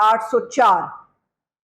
804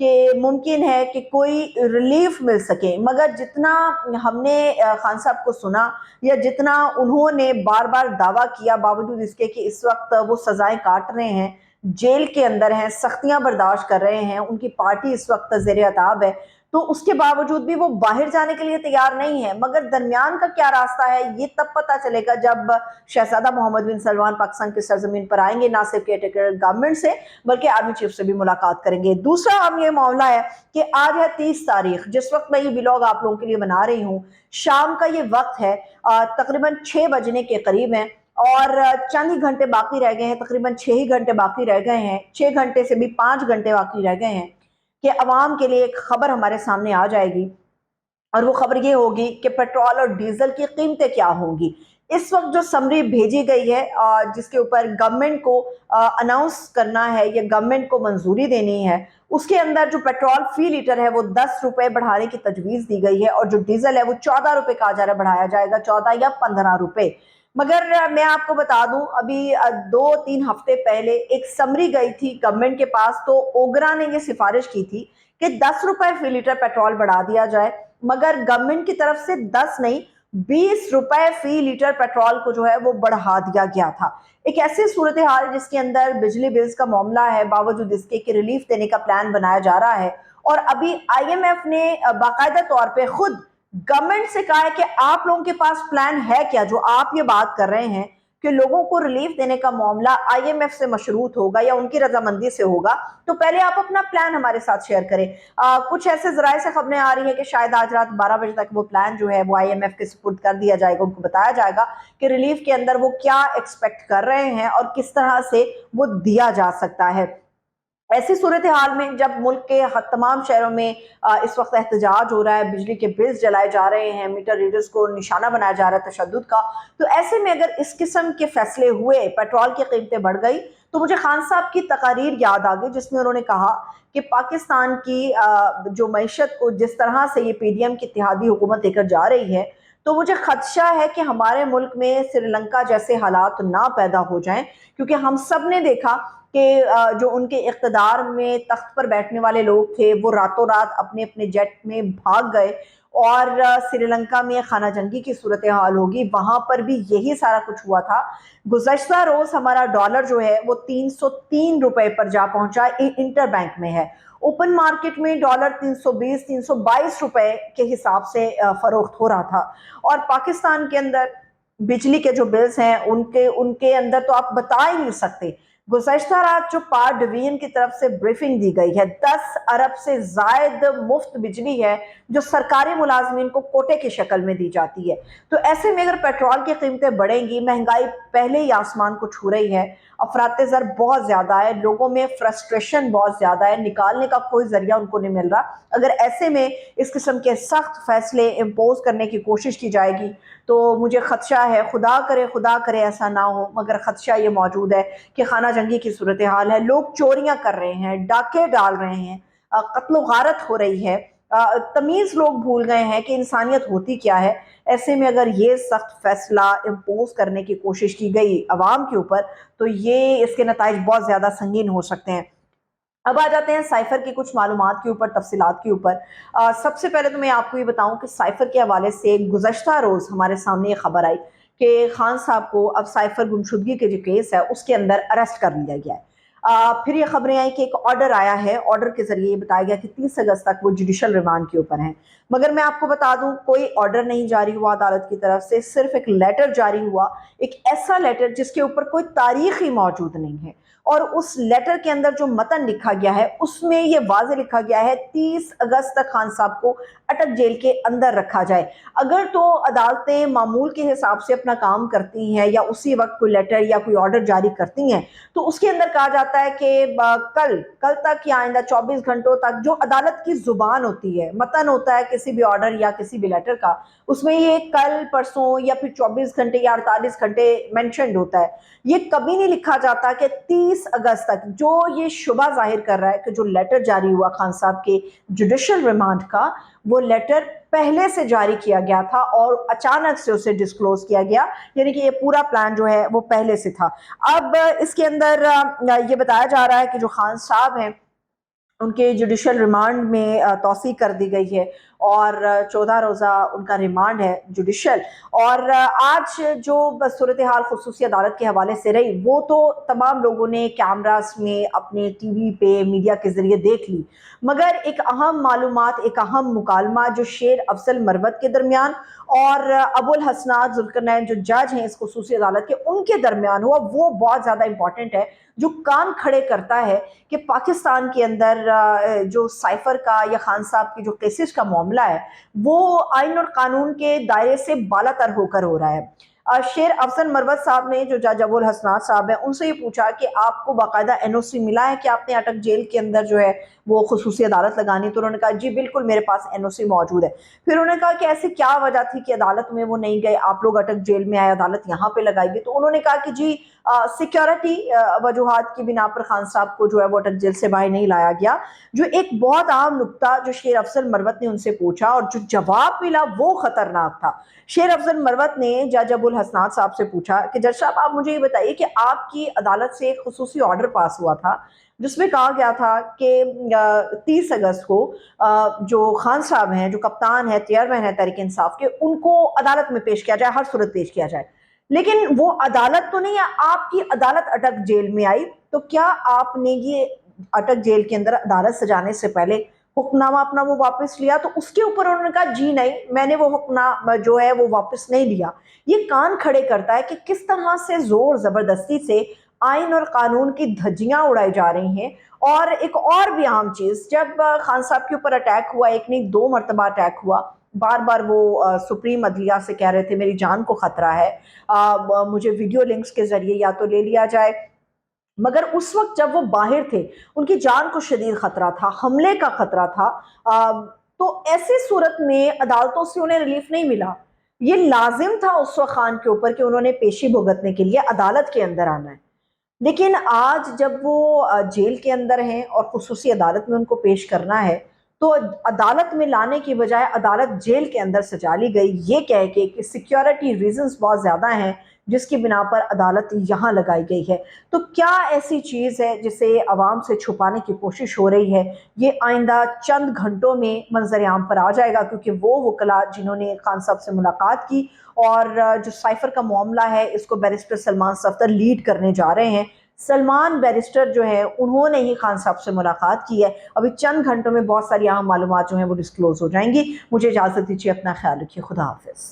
کہ ممکن ہے کہ کوئی ریلیف مل سکے، مگر جتنا ہم نے خان صاحب کو سنا یا جتنا انہوں نے بار بار دعویٰ کیا، باوجود اس کے کہ اس وقت وہ سزائیں کاٹ رہے ہیں، جیل کے اندر ہیں، سختیاں برداشت کر رہے ہیں، ان کی پارٹی اس وقت زیر عتاب ہے، تو اس کے باوجود بھی وہ باہر جانے کے لیے تیار نہیں ہے۔ مگر درمیان کا کیا راستہ ہے یہ تب پتہ چلے گا جب شہزادہ محمد بن سلمان پاکستان کی سرزمین پر آئیں گے، نہ صرف کیئر ٹیکر گورنمنٹ سے بلکہ آرمی چیف سے بھی ملاقات کریں گے۔ دوسرا ہم یہ معاملہ ہے کہ آج ہے 30 تاریخ، جس وقت میں یہ ولاگ آپ لوگوں کے لیے بنا رہی ہوں، شام کا یہ وقت ہے، تقریباً 6 بجنے کے قریب ہیں اور چند ہی گھنٹے باقی رہ گئے ہیں، تقریباً 6 ہی گھنٹے باقی رہ گئے ہیں، 6 گھنٹے سے بھی 5 گھنٹے باقی رہ گئے ہیں کہ عوام کے لیے ایک خبر ہمارے سامنے آ جائے گی، اور وہ خبر یہ ہوگی کہ پیٹرول اور ڈیزل کی قیمتیں کیا ہوں گی۔ اس وقت جو سمری بھیجی گئی ہے جس کے اوپر گورنمنٹ کو اناؤنس کرنا ہے یا گورنمنٹ کو منظوری دینی ہے، اس کے اندر جو پیٹرول فی لیٹر ہے وہ 10 روپے بڑھانے کی تجویز دی گئی ہے، اور جو ڈیزل ہے وہ 14 روپے کہا جا رہا ہے بڑھایا جائے گا، 14 یا 15 روپے۔ مگر میں آپ کو بتا دوں، ابھی 2-3 ہفتے پہلے ایک سمری گئی تھی گورنمنٹ کے پاس، تو اوگرا نے یہ سفارش کی تھی کہ 10 روپے فی لیٹر پیٹرول بڑھا دیا جائے، مگر گورنمنٹ کی طرف سے 10 نہیں 20 روپے فی لیٹر پیٹرول کو جو ہے وہ بڑھا دیا گیا تھا۔ ایک ایسی صورتحال جس کے اندر بجلی بلز کا معاملہ ہے، باوجود اس کے کہ ریلیف دینے کا پلان بنایا جا رہا ہے، اور ابھی آئی ایم ایف نے باقاعدہ طور پہ خود گورنمنٹ سے کہا ہے کہ آپ لوگوں کے پاس پلان ہے کیا، جو آپ یہ بات کر رہے ہیں کہ لوگوں کو ریلیف دینے کا معاملہ آئی ایم ایف سے مشروط ہوگا یا ان کی رضامندی سے ہوگا، تو پہلے آپ اپنا پلان ہمارے ساتھ شیئر کریں۔ کچھ ایسے ذرائع سے خبریں آ رہی ہیں کہ شاید آج رات 12 بجے تک وہ پلان جو ہے وہ آئی ایم ایف کے سپرد کر دیا جائے گا، ان کو بتایا جائے گا کہ ریلیف کے اندر وہ کیا ایکسپیکٹ کر رہے ہیں اور کس طرح سے وہ دیا جا سکتا ہے۔ ایسی صورتحال میں جب ملک کے تمام شہروں میں اس وقت احتجاج ہو رہا ہے، بجلی کے بلز جلائے جا رہے ہیں، میٹر ریڈرز کو نشانہ بنایا جا رہا ہے تشدد کا، تو ایسے میں اگر اس قسم کے فیصلے ہوئے، پیٹرول کی قیمتیں بڑھ گئی، تو مجھے خان صاحب کی تقاریر یاد آ گئی جس میں انہوں نے کہا کہ پاکستان کی جو معیشت کو جس طرح سے یہ پی ڈی ایم کی اتحادی حکومت لے کر جا رہی ہے، تو مجھے خدشہ ہے کہ ہمارے ملک میں سری لنکا جیسے حالات نہ پیدا ہو جائیں، کیونکہ ہم سب نے دیکھا کہ جو ان کے اقتدار میں تخت پر بیٹھنے والے لوگ تھے وہ راتوں رات اپنے اپنے جیٹ میں بھاگ گئے، اور سری لنکا میں خانہ جنگی کی صورتحال ہوگی، وہاں پر بھی یہی سارا کچھ ہوا تھا۔ گزشتہ روز ہمارا ڈالر جو ہے وہ 303 روپے پر جا پہنچا، انٹر بینک میں ہے، اوپن مارکیٹ میں ڈالر 320-322 روپے کے حساب سے فروخت ہو رہا تھا۔ اور پاکستان کے اندر بجلی کے جو بلز ہیں ان کے اندر تو آپ بتا ہی نہیں سکتے۔ گزشتہ رات جو پاور ڈویژن کی طرف سے بریفنگ دی گئی ہے، 10 ارب سے زائد مفت بجلی ہے جو سرکاری ملازمین کو کوٹے کی شکل میں دی جاتی ہے۔ تو ایسے میں اگر پیٹرول کی قیمتیں بڑھیں گی، مہنگائی پہلے ہی آسمان کو چھو رہی ہے، افراط زر بہت زیادہ ہے، لوگوں میں فرسٹریشن بہت زیادہ ہے، نکالنے کا کوئی ذریعہ ان کو نہیں مل رہا، اگر ایسے میں اس قسم کے سخت فیصلے امپوز کرنے کی کوشش کی جائے گی تو مجھے خدشہ ہے، خدا کرے ایسا نہ ہو، مگر خدشہ یہ موجود ہے کہ خانہ جنگی کی صورتحال ہے، لوگ چوریاں کر رہے ہیں، ڈاکے ڈال رہے ہیں، قتل و غارت ہو رہی ہے، تمیز لوگ بھول گئے ہیں کہ انسانیت ہوتی کیا ہے۔ ایسے میں اگر یہ سخت فیصلہ امپوز کرنے کی کوشش کی گئی عوام کے اوپر تو یہ اس کے نتائج بہت زیادہ سنگین ہو سکتے ہیں۔ اب آ جاتے ہیں سائفر کی کچھ معلومات کے اوپر، تفصیلات کے اوپر۔ سب سے پہلے تو میں آپ کو یہ بتاؤں کہ سائفر کے حوالے سے گزشتہ روز ہمارے سامنے یہ خبر آئی کہ خان صاحب کو اب سائفر گمشدگی کے جو کیس ہے اس کے اندر اریسٹ کر لیا گیا ہے۔ پھر یہ خبریں آئیں کہ ایک آرڈر آیا ہے، آرڈر کے ذریعے یہ بتایا گیا کہ 30 اگست تک وہ جوڈیشل ریمانڈ کے اوپر ہیں، مگر میں آپ کو بتا دوں کوئی آرڈر نہیں جاری ہوا عدالت کی طرف سے، صرف ایک لیٹر جاری ہوا، ایک ایسا لیٹر جس کے اوپر کوئی تاریخ ہی موجود نہیں ہے، اور اس لیٹر کے اندر جو متن لکھا گیا ہے اس میں یہ واضح لکھا گیا ہے 30 اگست تک خان صاحب کو اٹک جیل کے اندر رکھا جائے۔ اگر تو عدالتیں معمول کے حساب سے اپنا کام کرتی ہیں یا اسی وقت کوئی لیٹر یا کوئی آرڈر جاری کرتی ہیں تو اس کے اندر کہا جاتا ہے کہ کل تک یا آئندہ 24 گھنٹوں تک جو عدالت کی زبان ہوتی ہے، متن ہوتا ہے کسی بھی آرڈر یا کسی بھی لیٹر کا، اس میں یہ کل، پرسوں یا پھر 24 گھنٹے یا 48 گھنٹے مینشنڈ ہوتا ہے، یہ کبھی نہیں لکھا جاتا کہ 30 اگست تک۔ جو یہ شبہ ظاہر کر رہا ہے کہ جو لیٹر جاری ہوا خان صاحب کے جوڈیشل ریمانڈ کا، وہ لیٹر پہلے سے جاری کیا گیا تھا اور اچانک سے اسے ڈسکلوز کیا گیا، یعنی کہ یہ پورا پلان جو ہے وہ پہلے سے تھا۔ اب اس کے اندر یہ بتایا جا رہا ہے کہ جو خان صاحب ہیں ان کے جوڈیشل ریمانڈ میں توسیع کر دی گئی ہے اور 14 روزہ ان کا ریمانڈ ہے جوڈیشل. اور آج جو صورتحال خصوصی عدالت کے حوالے سے رہی وہ تو تمام لوگوں نے کیمراز میں اپنے ٹی وی پہ میڈیا کے ذریعے دیکھ لی، مگر ایک اہم معلومات، ایک اہم مکالمہ جو شیر افضل مروت کے درمیان اور ابو الحسنات ذوالقرنین جو جج ہیں اس خصوصی عدالت کے، ان کے درمیان ہوا، وہ بہت زیادہ امپورٹنٹ ہے، جو کان کھڑے کرتا ہے کہ پاکستان کے اندر جو سائفر کا یا خان صاحب کی جو کیسز کا معاملہ ہے وہ آئین اور قانون کے دائرے سے بالا تر ہو کر ہو رہا ہے. شیر افضل مروت صاحب نے، جو جج ابو الحسنات صاحب ہیں، ان سے یہ پوچھا کہ آپ کو باقاعدہ این او سی ملا ہے کہ آپ نے اٹک جیل کے اندر جو ہے وہ خصوصی عدالت لگانی؟ تو انہوں نے کہا جی بالکل میرے پاس این او سی موجود ہے. پھر انہوں نے کہا کہ ایسی کیا وجہ تھی کہ عدالت میں وہ نہیں گئے، آپ لوگ اٹک جیل میں آئے، عدالت یہاں پہ لگائی گئی؟ تو انہوں نے کہا کہ جی سیکیورٹی وجوہات کی بنا پر خان صاحب کو جو ہے وہ اٹک جیل سے باہر نہیں لایا گیا. جو ایک بہت عام نکتہ جو شیر افضل مروت نے ان سے پوچھا اور جو جواب ملا وہ خطرناک تھا. شیر افضل مروت نے جج ابو الحسنات صاحب سے پوچھا کہ جج صاحب آپ مجھے یہ بتائیے کہ آپ کی عدالت سے ایک خصوصی آرڈر پاس ہوا تھا جس میں کہا گیا تھا کہ 30 اگست کو جو خان صاحب ہیں، جو کپتان ہے، چیئرمین ہے تحریک انصاف کے، ان کو عدالت میں پیش کیا جائے، ہر صورت پیش کیا جائے. لیکن وہ عدالت تو نہیں ہے، آپ کی عدالت اٹک جیل میں آئی، تو کیا آپ نے یہ اٹک جیل کے اندر عدالت سجانے سے پہلے حکم نامہ اپنا وہ واپس لیا؟ تو اس کے اوپر انہوں نے کہا جی نہیں، میں نے وہ حکم نامہ جو ہے وہ واپس نہیں لیا. یہ کان کھڑے کرتا ہے کہ کس طرح سے زور زبردستی سے آئین اور قانون کی دھجیاں اڑائی جا رہی ہیں. اور ایک اور بھی اہم چیز، جب خان صاحب کے اوپر اٹیک ہوا، ایک نہیں 2 مرتبہ اٹیک ہوا، بار بار وہ سپریم عدلیہ سے کہہ رہے تھے میری جان کو خطرہ ہے، مجھے ویڈیو لنکس کے ذریعے یا تو لے لیا جائے. مگر اس وقت جب وہ باہر تھے ان کی جان کو شدید خطرہ تھا، حملے کا خطرہ تھا. تو ایسی صورت میں عدالتوں سے انہیں ریلیف نہیں ملا. یہ لازم تھا اس وقت خان کے اوپر کہ انہوں نے پیشی بھگتنے کے لیے عدالت کے اندر آنا ہے. لیکن آج جب وہ جیل کے اندر ہیں اور خصوصی عدالت میں ان کو پیش کرنا ہے تو عدالت میں لانے کی بجائے عدالت جیل کے اندر سجا لی گئی، یہ کہہ کے کہ سیکیورٹی ریزنز بہت زیادہ ہیں جس کی بنا پر عدالت یہاں لگائی گئی ہے. تو کیا ایسی چیز ہے جسے عوام سے چھپانے کی کوشش ہو رہی ہے؟ یہ آئندہ چند گھنٹوں میں منظر عام پر آ جائے گا، کیونکہ وہ وکلاء جنہوں نے خان صاحب سے ملاقات کی اور جو سائفر کا معاملہ ہے اس کو بیرسٹر سلمان صفدر لیڈ کرنے جا رہے ہیں، سلمان بیرسٹر جو ہے انہوں نے ہی خان صاحب سے ملاقات کی ہے. ابھی چند گھنٹوں میں بہت ساری اہم معلومات جو ہیں وہ ڈسکلوز ہو جائیں گی. مجھے اجازت دیجیے، اپنا خیال رکھیے، خدا حافظ.